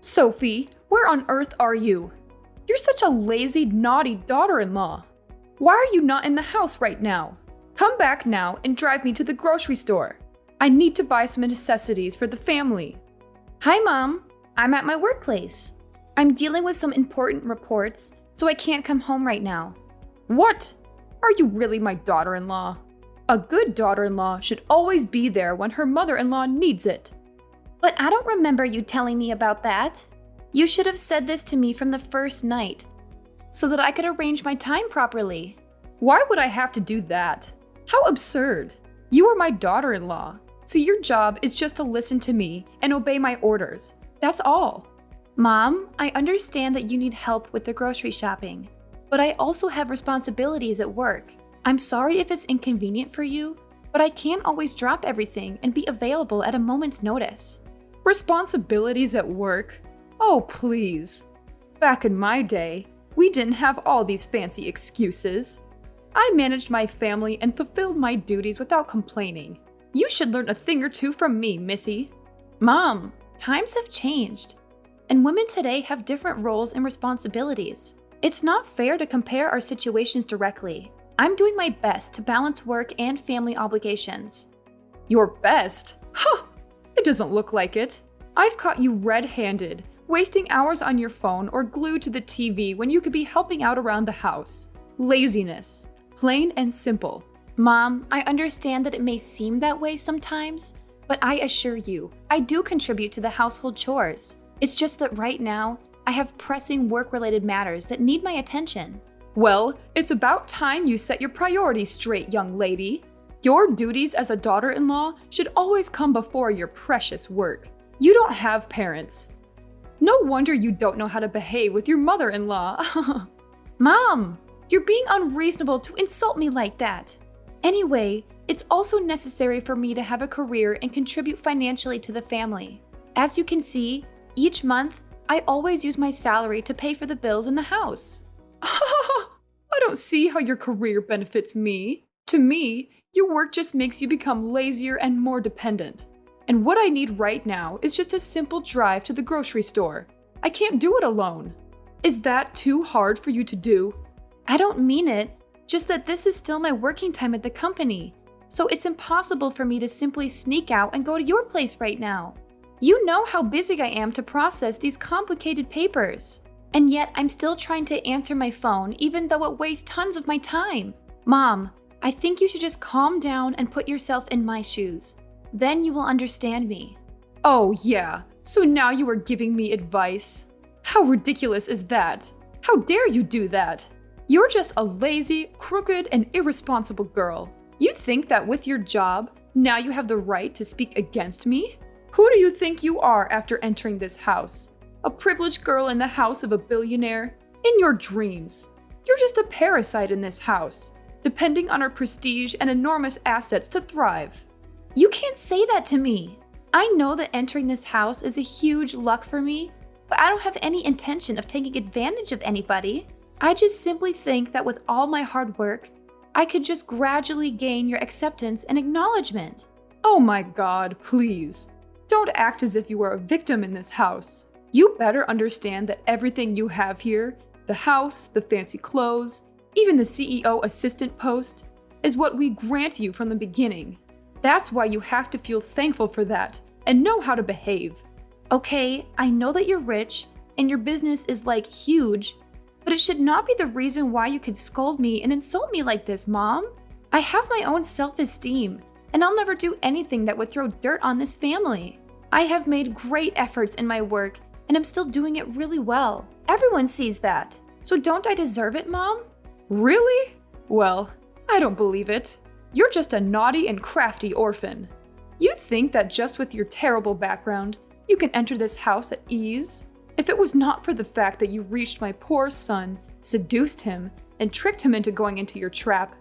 Sophie, where on earth are you? You're such a lazy, naughty daughter-in-law. Why are you not in the house right now? Come back now and drive me to the grocery store. I need to buy some necessities for the family. Hi, Mom. I'm at my workplace. I'm dealing with some important reports, so I can't come home right now. What? Are you really my daughter-in-law? A good daughter-in-law should always be there when her mother-in-law needs it. But I don't remember you telling me about that. You should have said this to me from the first night, so that I could arrange my time properly. Why would I have to do that? How absurd. You are my daughter-in-law, so your job is just to listen to me and obey my orders. That's all. Mom, I understand that you need help with the grocery shopping, but I also have responsibilities at work. I'm sorry if it's inconvenient for you, but I can't always drop everything and be available at a moment's notice. Responsibilities at work? Oh, please. Back in my day, we didn't have all these fancy excuses. I managed my family and fulfilled my duties without complaining. You should learn a thing or two from me, Missy. Mom, times have changed, and women today have different roles and responsibilities. It's not fair to compare our situations directly. I'm doing my best to balance work and family obligations. Your best? Huh! It doesn't look like it. I've caught you red-handed, wasting hours on your phone or glued to the TV when you could be helping out around the house. Laziness. Plain and simple. Mom, I understand that it may seem that way sometimes, but I assure you, I do contribute to the household chores. It's just that right now, I have pressing work-related matters that need my attention. Well, it's about time you set your priorities straight, young lady. Your duties as a daughter-in-law should always come before your precious work. You don't have parents. No wonder you don't know how to behave with your mother-in-law. Mom, you're being unreasonable to insult me like that. Anyway, it's also necessary for me to have a career and contribute financially to the family. As you can see, each month, I always use my salary to pay for the bills in the house. I don't see how your career benefits me. To me, your work just makes you become lazier and more dependent. And what I need right now is just a simple drive to the grocery store. I can't do it alone. Is that too hard for you to do? I don't mean it, just that this is still my working time at the company, so it's impossible for me to simply sneak out and go to your place right now. You know how busy I am to process these complicated papers. And yet I'm still trying to answer my phone even though it wastes tons of my time. Mom, I think you should just calm down and put yourself in my shoes. Then you will understand me. Oh yeah, so now you are giving me advice? How ridiculous is that? How dare you do that? You're just a lazy, crooked, and irresponsible girl. You think that with your job, now you have the right to speak against me? Who do you think you are after entering this house? A privileged girl in the house of a billionaire? In your dreams. You're just a parasite in this house, depending on our prestige and enormous assets to thrive. You can't say that to me. I know that entering this house is a huge luck for me, but I don't have any intention of taking advantage of anybody. I just simply think that with all my hard work, I could just gradually gain your acceptance and acknowledgement. Oh my God, please. Don't act as if you are a victim in this house. You better understand that everything you have here, the house, the fancy clothes, even the CEO assistant post, is what we grant you from the beginning. That's why you have to feel thankful for that and know how to behave. Okay, I know that you're rich and your business is like huge, but it should not be the reason why you could scold me and insult me like this, Mom. I have my own self-esteem, and I'll never do anything that would throw dirt on this family. I have made great efforts in my work, and I'm still doing it really well. Everyone sees that. So don't I deserve it, Mom? Really? Well, I don't believe it. You're just a naughty and crafty orphan. You think that just with your terrible background, you can enter this house at ease? If it was not for the fact that you reached my poor son, seduced him, and tricked him into going into your trap,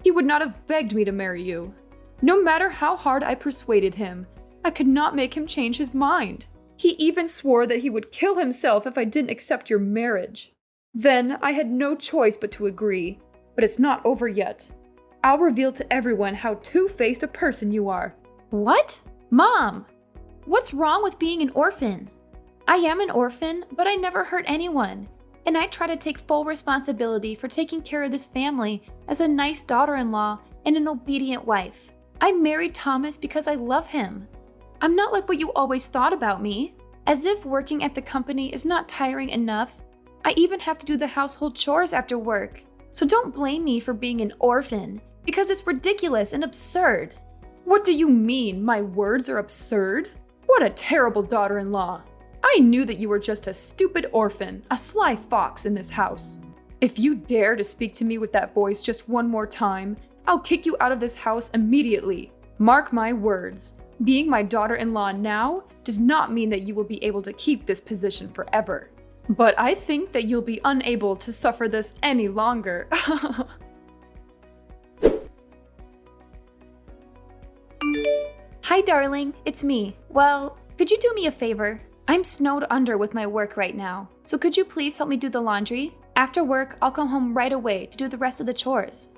he would not have begged me to marry you. No matter how hard I persuaded him, I could not make him change his mind. He even swore that he would kill himself if I didn't accept your marriage. Then I had no choice but to agree, but it's not over yet. I'll reveal to everyone how two-faced a person you are. What? Mom, what's wrong with being an orphan? I am an orphan, but I never hurt anyone. And I try to take full responsibility for taking care of this family as a nice daughter-in-law and an obedient wife. I married Thomas because I love him. I'm not like what you always thought about me. As if working at the company is not tiring enough, I even have to do the household chores after work. So don't blame me for being an orphan, because it's ridiculous and absurd. What do you mean, my words are absurd? What a terrible daughter-in-law. I knew that you were just a stupid orphan, a sly fox in this house. If you dare to speak to me with that voice just one more time, I'll kick you out of this house immediately. Mark my words. Being my daughter-in-law now does not mean that you will be able to keep this position forever. But I think that you'll be unable to suffer this any longer. Hi, darling, it's me. Well, could you do me a favor? I'm snowed under with my work right now, so could you please help me do the laundry? After work, I'll come home right away to do the rest of the chores.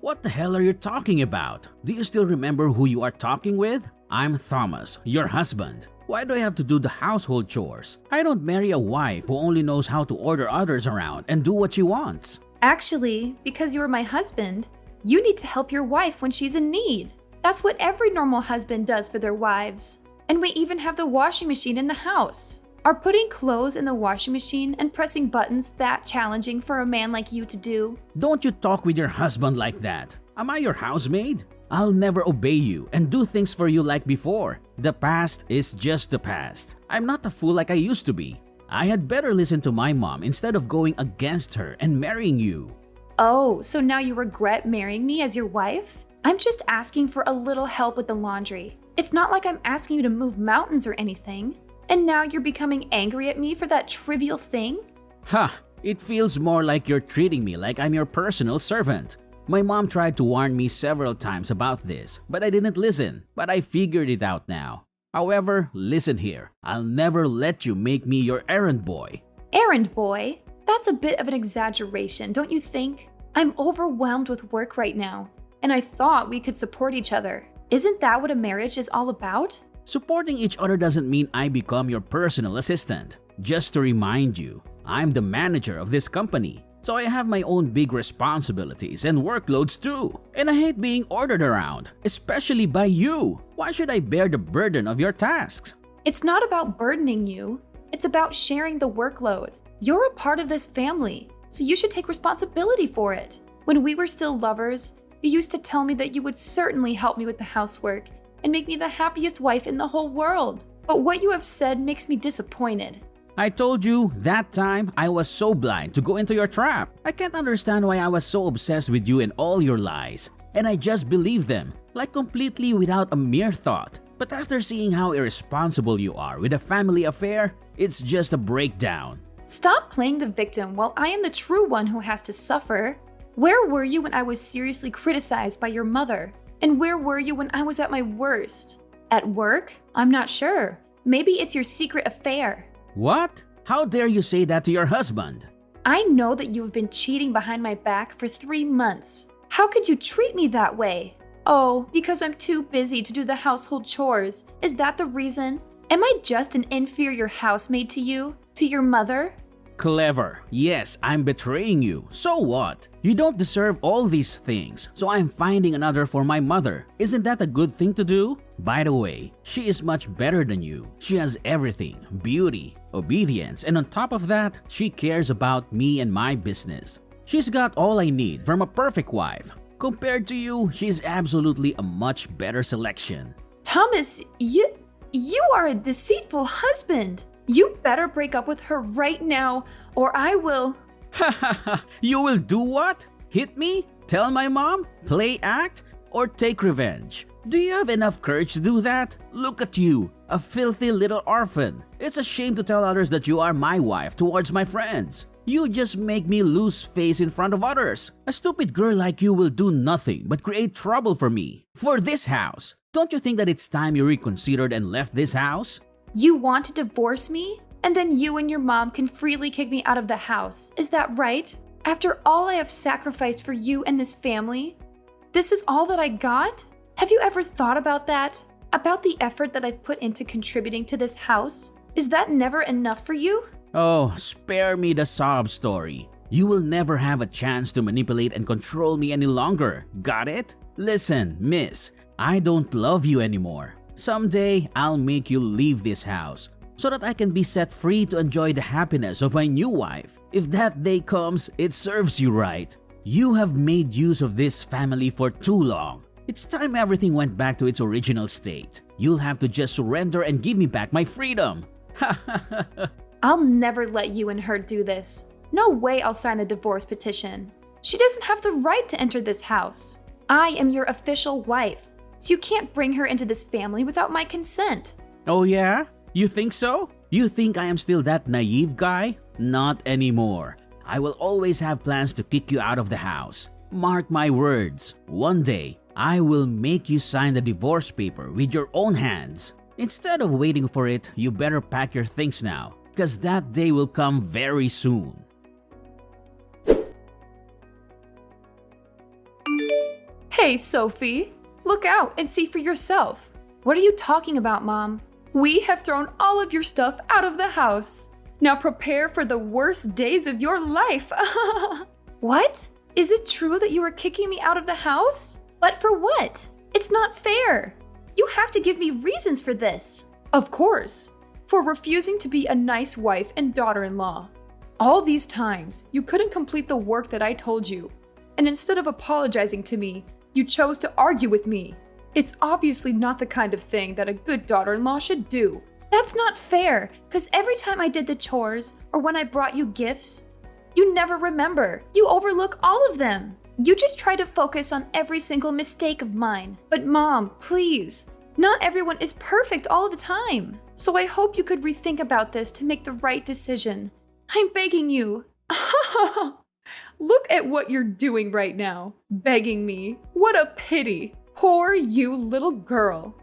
What the hell are you talking about? Do you still remember who you are talking with? I'm Thomas, your husband. Why do I have to do the household chores? I don't marry a wife who only knows how to order others around and do what she wants. Actually, because you're my husband, you need to help your wife when she's in need. That's what every normal husband does for their wives. And we even have the washing machine in the house. Are putting clothes in the washing machine and pressing buttons that challenging for a man like you to do? Don't you talk with your husband like that. Am I your housemaid? I'll never obey you and do things for you like before. The past is just the past. I'm not a fool like I used to be. I had better listen to my mom instead of going against her and marrying you. Oh, so now you regret marrying me as your wife? I'm just asking for a little help with the laundry. It's not like I'm asking you to move mountains or anything. And now you're becoming angry at me for that trivial thing? Ha! It feels more like you're treating me like I'm your personal servant. My mom tried to warn me several times about this, but I didn't listen. But I figured it out now. However, listen here. I'll never let you make me your errand boy. Errand boy? That's a bit of an exaggeration, don't you think? I'm overwhelmed with work right now, and I thought we could support each other. Isn't that what a marriage is all about? Supporting each other doesn't mean I become your personal assistant. Just to remind you, I'm the manager of this company. So I have my own big responsibilities and workloads too. And I hate being ordered around, especially by you. Why should I bear the burden of your tasks? It's not about burdening you. It's about sharing the workload. You're a part of this family, so you should take responsibility for it. When we were still lovers, you used to tell me that you would certainly help me with the housework and make me the happiest wife in the whole world. But what you have said makes me disappointed. I told you that time I was so blind to go into your trap. I can't understand why I was so obsessed with you and all your lies. And I just believed them, like completely without a mere thought. But after seeing how irresponsible you are with a family affair, it's just a breakdown. Stop playing the victim while I am the true one who has to suffer. Where were you when I was seriously criticized by your mother? And where were you when I was at my worst? At work? I'm not sure. Maybe it's your secret affair. What? How dare you say that to your husband? I know that you've been cheating behind my back for 3 months. How could you treat me that way? Oh, because I'm too busy to do the household chores. Is that the reason? Am I just an inferior housemaid to you? To your mother? Clever. Yes, I'm betraying you. So what? You don't deserve all these things, so I'm finding another for my mother. Isn't that a good thing to do? By the way, she is much better than you. She has everything: beauty, obedience, and on top of that, she cares about me and my business. She's got all I need from a perfect wife. Compared to you, she's absolutely a much better selection. Thomas, you are a deceitful husband. You better break up with her right now, or I will. Ha ha ha! You will do what? Hit me? Tell my mom? Play act? Or take revenge? Do you have enough courage to do that? Look at you, a filthy little orphan. It's a shame to tell others that you are my wife towards my friends. You just make me lose face in front of others. A stupid girl like you will do nothing but create trouble for me. For this house. Don't you think that it's time you reconsidered and left this house? You want to divorce me? And then you and your mom can freely kick me out of the house. Is that right? After all I have sacrificed for you and this family? This is all that I got? Have you ever thought about that? About the effort that I've put into contributing to this house? Is that never enough for you? Oh, spare me the sob story. You will never have a chance to manipulate and control me any longer. Got it? Listen, miss, I don't love you anymore. Someday, I'll make you leave this house so that I can be set free to enjoy the happiness of my new wife. If that day comes, it serves you right. You have made use of this family for too long. It's time everything went back to its original state. You'll have to just surrender and give me back my freedom. I'll never let you and her do this. No way I'll sign a divorce petition. She doesn't have the right to enter this house. I am your official wife, so you can't bring her into this family without my consent. Oh yeah? You think so? You think I am still that naive guy? Not anymore. I will always have plans to kick you out of the house. Mark my words, one day, I will make you sign the divorce paper with your own hands. Instead of waiting for it, you better pack your things now, because that day will come very soon. Hey, Sophie, look out and see for yourself. What are you talking about, Mom? We have thrown all of your stuff out of the house. Now prepare for the worst days of your life. What? Is it true that you are kicking me out of the house? But for what? It's not fair. You have to give me reasons for this. Of course, for refusing to be a nice wife and daughter-in-law. All these times, you couldn't complete the work that I told you, and instead of apologizing to me, you chose to argue with me. It's obviously not the kind of thing that a good daughter-in-law should do. That's not fair, because every time I did the chores or when I brought you gifts, you never remember. You overlook all of them. You just try to focus on every single mistake of mine. But Mom, please, not everyone is perfect all the time. So I hope you could rethink about this to make the right decision. I'm begging you. Look at what you're doing right now. Begging me. What a pity. Poor you little girl.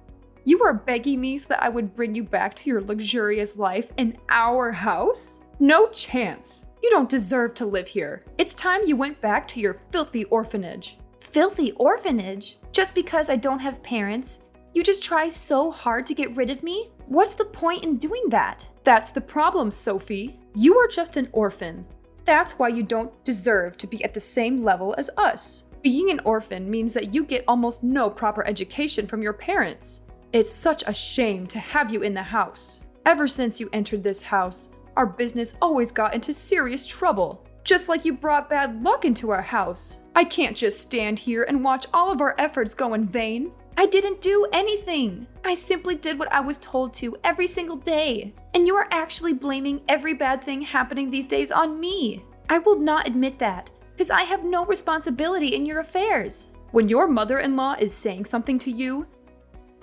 You are begging me so that I would bring you back to your luxurious life in our house? No chance. You don't deserve to live here. It's time you went back to your filthy orphanage. Filthy orphanage? Just because I don't have parents, you just try so hard to get rid of me? What's the point in doing that? That's the problem, Sophie. You are just an orphan. That's why you don't deserve to be at the same level as us. Being an orphan means that you get almost no proper education from your parents. It's such a shame to have you in the house. Ever since you entered this house, our business always got into serious trouble. Just like you brought bad luck into our house. I can't just stand here and watch all of our efforts go in vain. I didn't do anything. I simply did what I was told to every single day. And you are actually blaming every bad thing happening these days on me. I will not admit that, because I have no responsibility in your affairs. When your mother-in-law is saying something to you,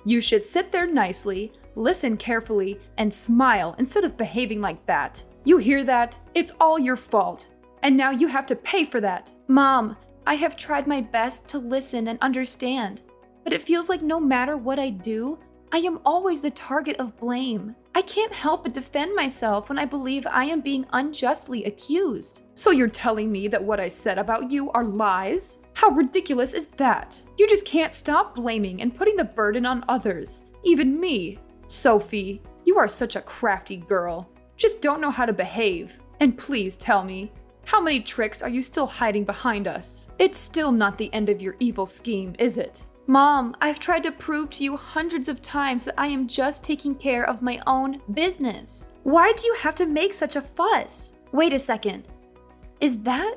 you should sit there nicely, listen carefully, and smile instead of behaving like that. You hear that? It's all your fault. And now you have to pay for that. Mom, I have tried my best to listen and understand, but it feels like no matter what I do, I am always the target of blame. I can't help but defend myself when I believe I am being unjustly accused. So you're telling me that what I said about you are lies? How ridiculous is that? You just can't stop blaming and putting the burden on others, even me. Sophie, you are such a crafty girl. Just don't know how to behave. And please tell me, how many tricks are you still hiding behind us? It's still not the end of your evil scheme, is it? Mom, I've tried to prove to you hundreds of times that I am just taking care of my own business. Why do you have to make such a fuss? Wait a second. Is that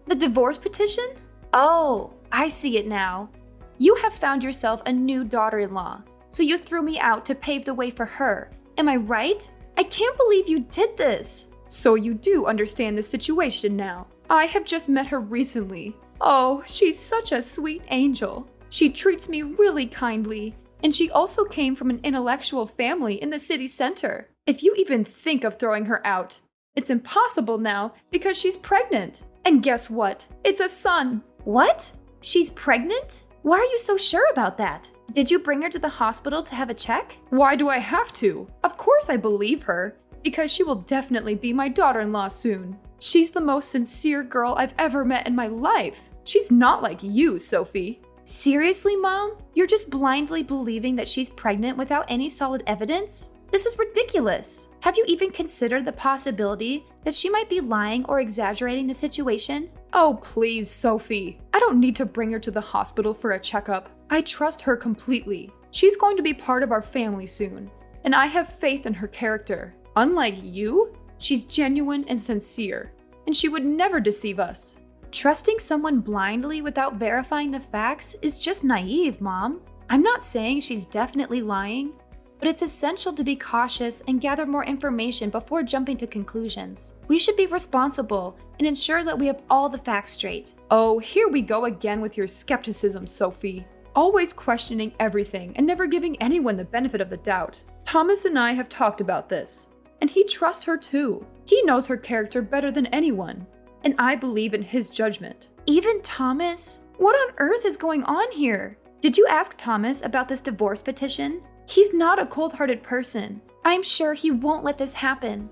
the divorce petition? Oh, I see it now. You have found yourself a new daughter-in-law, so you threw me out to pave the way for her. Am I right? I can't believe you did this. So you do understand the situation now. I have just met her recently. Oh, she's such a sweet angel. She treats me really kindly, and she also came from an intellectual family in the city center. If you even think of throwing her out, it's impossible now because she's pregnant. And guess what? It's a son. What? She's pregnant? Why are you so sure about that? Did you bring her to the hospital to have a check? Why do I have to? Of course I believe her, because she will definitely be my daughter-in-law soon. She's the most sincere girl I've ever met in my life. She's not like you, Sophie. Seriously, Mom? You're just blindly believing that she's pregnant without any solid evidence? This is ridiculous. Have you even considered the possibility that she might be lying or exaggerating the situation? Oh, please, Sophie. I don't need to bring her to the hospital for a checkup. I trust her completely. She's going to be part of our family soon, and I have faith in her character. Unlike you, she's genuine and sincere, and she would never deceive us. Trusting someone blindly without verifying the facts is just naive, Mom. I'm not saying she's definitely lying, but it's essential to be cautious and gather more information before jumping to conclusions. We should be responsible and ensure that we have all the facts straight. Oh, here we go again with your skepticism, Sophie. Always questioning everything and never giving anyone the benefit of the doubt. Thomas and I have talked about this, and he trusts her too. He knows her character better than anyone, and I believe in his judgment. Even Thomas? What on earth is going on here? Did you ask Thomas about this divorce petition? He's not a cold-hearted person. I'm sure he won't let this happen.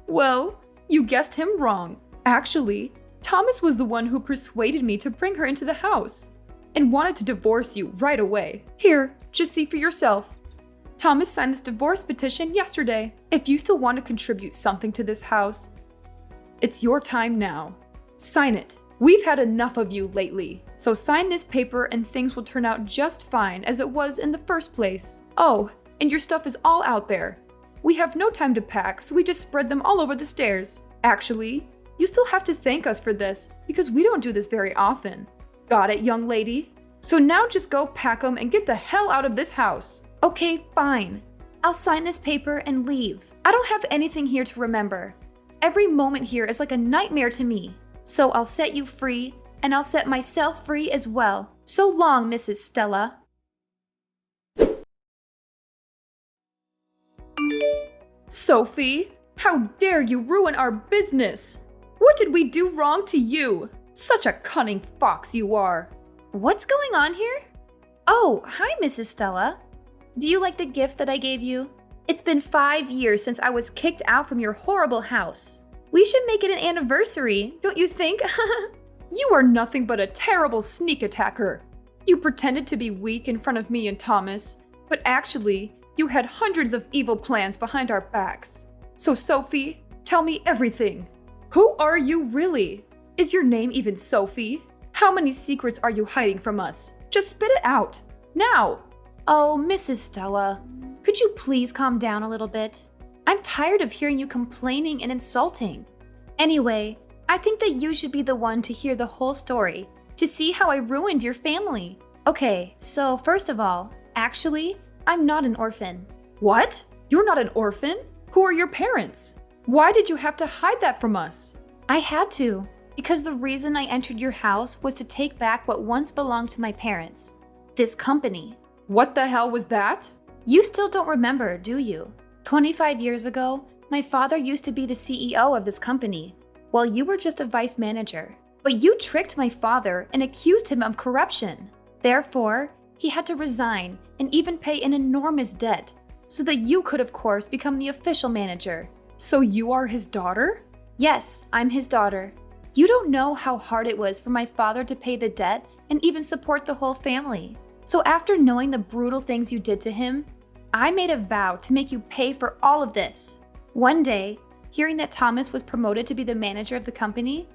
Well, you guessed him wrong. Actually, Thomas was the one who persuaded me to bring her into the house and wanted to divorce you right away. Here, just see for yourself. Thomas signed this divorce petition yesterday. If you still want to contribute something to this house, it's your time now. Sign it. We've had enough of you lately, so sign this paper and things will turn out just fine as it was in the first place. Oh, and your stuff is all out there. We have no time to pack, so we just spread them all over the stairs. Actually, you still have to thank us for this because we don't do this very often. Got it, young lady? So now just go pack them and get the hell out of this house. Okay, fine. I'll sign this paper and leave. I don't have anything here to remember. Every moment here is like a nightmare to me. So I'll set you free, and I'll set myself free as well. So long, Mrs. Stella. Sophie, how dare you ruin our business? What did we do wrong to you? Such a cunning fox you are. What's going on here? Oh, hi, Mrs. Stella. Do you like the gift that I gave you? It's been 5 years since I was kicked out from your horrible house. We should make it an anniversary, don't you think? You are nothing but a terrible sneak attacker. You pretended to be weak in front of me and Thomas, but actually, you had hundreds of evil plans behind our backs. So Sophie, tell me everything. Who are you really? Is your name even Sophie? How many secrets are you hiding from us? Just spit it out, now! Oh, Mrs. Stella, could you please calm down a little bit? I'm tired of hearing you complaining and insulting. Anyway, I think that you should be the one to hear the whole story, to see how I ruined your family. Okay, so first of all, actually, I'm not an orphan. What? You're not an orphan? Who are your parents? Why did you have to hide that from us? I had to, because the reason I entered your house was to take back what once belonged to my parents. This company. What the hell was that? You still don't remember, do you? 25 years ago, my father used to be the CEO of this company, while you were just a vice manager. But you tricked my father and accused him of corruption. Therefore, he had to resign and even pay an enormous debt, so that you could, of course, become the official manager. So you are his daughter? Yes, I'm his daughter. You don't know how hard it was for my father to pay the debt and even support the whole family. So after knowing the brutal things you did to him, I made a vow to make you pay for all of this. One day, hearing that Thomas was promoted to be the manager of the company,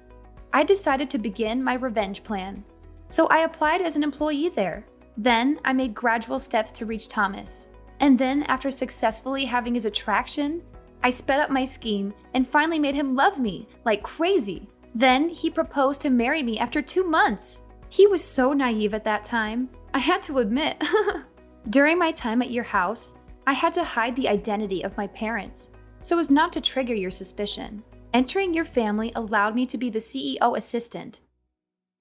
I decided to begin my revenge plan. So I applied as an employee there. Then I made gradual steps to reach Thomas. And then after successfully having his attraction, I sped up my scheme and finally made him love me like crazy. Then he proposed to marry me after 2 months. He was so naive at that time, I had to admit. During my time at your house, I had to hide the identity of my parents so as not to trigger your suspicion. Entering your family allowed me to be the CEO assistant,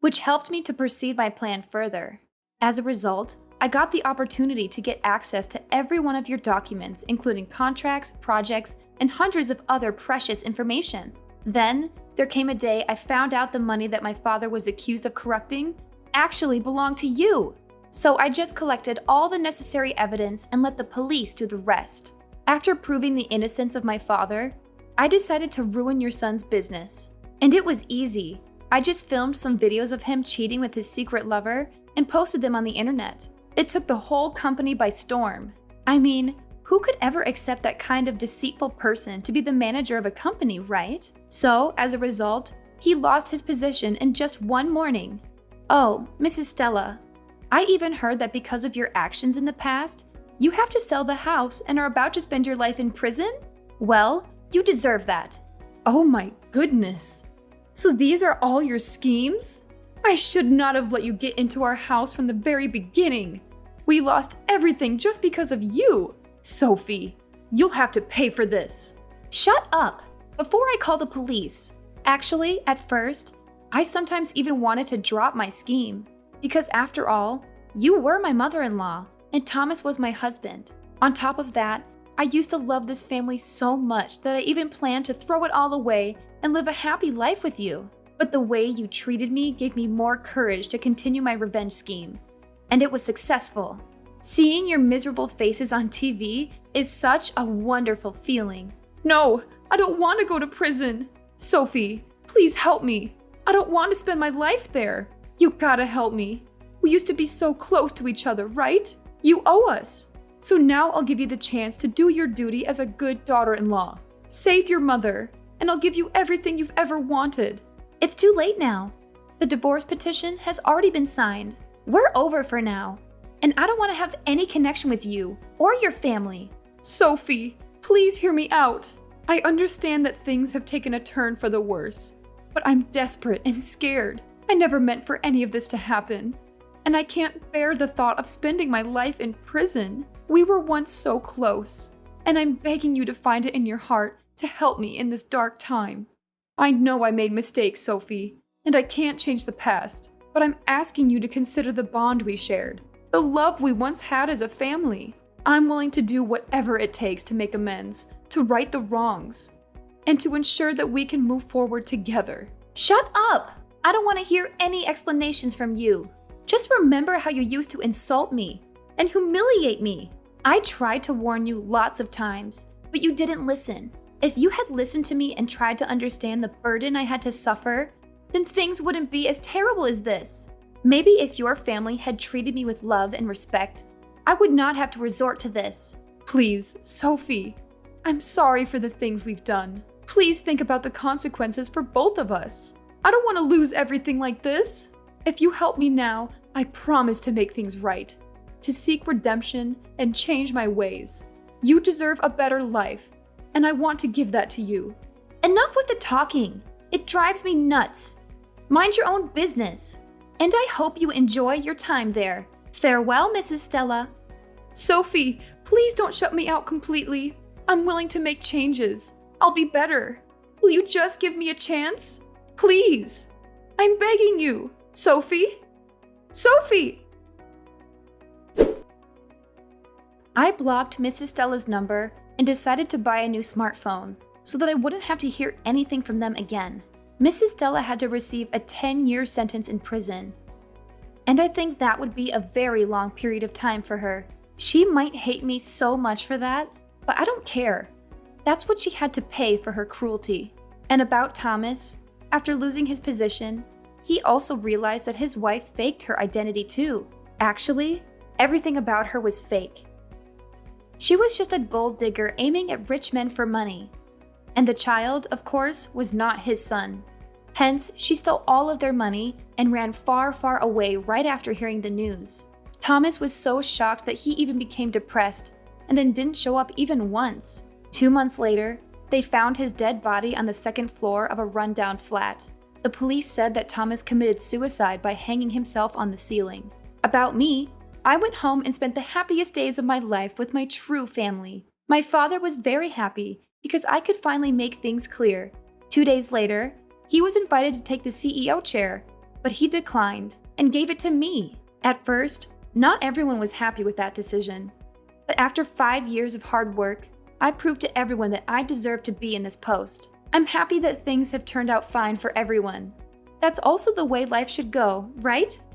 which helped me to proceed my plan further. As a result, I got the opportunity to get access to every one of your documents, including contracts, projects, and hundreds of other precious information. Then, there came a day I found out the money that my father was accused of corrupting actually belonged to you. So I just collected all the necessary evidence and let the police do the rest. After proving the innocence of my father, I decided to ruin your son's business. And it was easy. I just filmed some videos of him cheating with his secret lover and posted them on the internet. It took the whole company by storm. I mean, who could ever accept that kind of deceitful person to be the manager of a company, right? So, as a result, he lost his position in just one morning. Oh, Mrs. Stella, I even heard that because of your actions in the past, you have to sell the house and are about to spend your life in prison? Well, you deserve that. Oh my goodness. So these are all your schemes? I should not have let you get into our house from the very beginning. We lost everything just because of you. Sophie, you'll have to pay for this. Shut up! Before I call the police. Actually, at first, I sometimes even wanted to drop my scheme. Because after all, you were my mother-in-law, and Thomas was my husband. On top of that, I used to love this family so much that I even planned to throw it all away and live a happy life with you. But the way you treated me gave me more courage to continue my revenge scheme. And it was successful. Seeing your miserable faces on TV is such a wonderful feeling. No, I don't want to go to prison. Sophie, please help me. I don't want to spend my life there. You gotta help me. We used to be so close to each other, right? You owe us. So now I'll give you the chance to do your duty as a good daughter-in-law. Save your mother, and I'll give you everything you've ever wanted. It's too late now. The divorce petition has already been signed. We're over for now. And I don't want to have any connection with you or your family. Sophie, please hear me out. I understand that things have taken a turn for the worse, but I'm desperate and scared. I never meant for any of this to happen. And I can't bear the thought of spending my life in prison. We were once so close, and I'm begging you to find it in your heart to help me in this dark time. I know I made mistakes, Sophie, and I can't change the past, but I'm asking you to consider the bond we shared, the love we once had as a family. I'm willing to do whatever it takes to make amends, to right the wrongs, and to ensure that we can move forward together. Shut up! I don't want to hear any explanations from you. Just remember how you used to insult me and humiliate me. I tried to warn you lots of times, but you didn't listen. If you had listened to me and tried to understand the burden I had to suffer, then things wouldn't be as terrible as this. Maybe if your family had treated me with love and respect, I would not have to resort to this. Please, Sophie, I'm sorry for the things we've done. Please think about the consequences for both of us. I don't want to lose everything like this. If you help me now, I promise to make things right, to seek redemption and change my ways. You deserve a better life, and I want to give that to you. Enough with the talking. It drives me nuts. Mind your own business. And I hope you enjoy your time there. Farewell, Mrs. Stella. Sophie, please don't shut me out completely. I'm willing to make changes. I'll be better. Will you just give me a chance? Please. I'm begging you. Sophie? Sophie! I blocked Mrs. Stella's number and decided to buy a new smartphone so that I wouldn't have to hear anything from them again. Mrs. Stella had to receive a 10-year sentence in prison. And I think that would be a very long period of time for her. She might hate me so much for that, but I don't care. That's what she had to pay for her cruelty. And about Thomas, after losing his position, he also realized that his wife faked her identity too. Actually, everything about her was fake. She was just a gold digger aiming at rich men for money. And the child, of course, was not his son. Hence, she stole all of their money and ran far, far away right after hearing the news. Thomas was so shocked that he even became depressed and then didn't show up even once. 2 months later, they found his dead body on the second floor of a rundown flat. The police said that Thomas committed suicide by hanging himself on the ceiling. About me, I went home and spent the happiest days of my life with my true family. My father was very happy because I could finally make things clear. 2 days later, he was invited to take the CEO chair, but he declined and gave it to me. At first, not everyone was happy with that decision. But after 5 years of hard work, I proved to everyone that I deserve to be in this post. I'm happy that things have turned out fine for everyone. That's also the way life should go, right?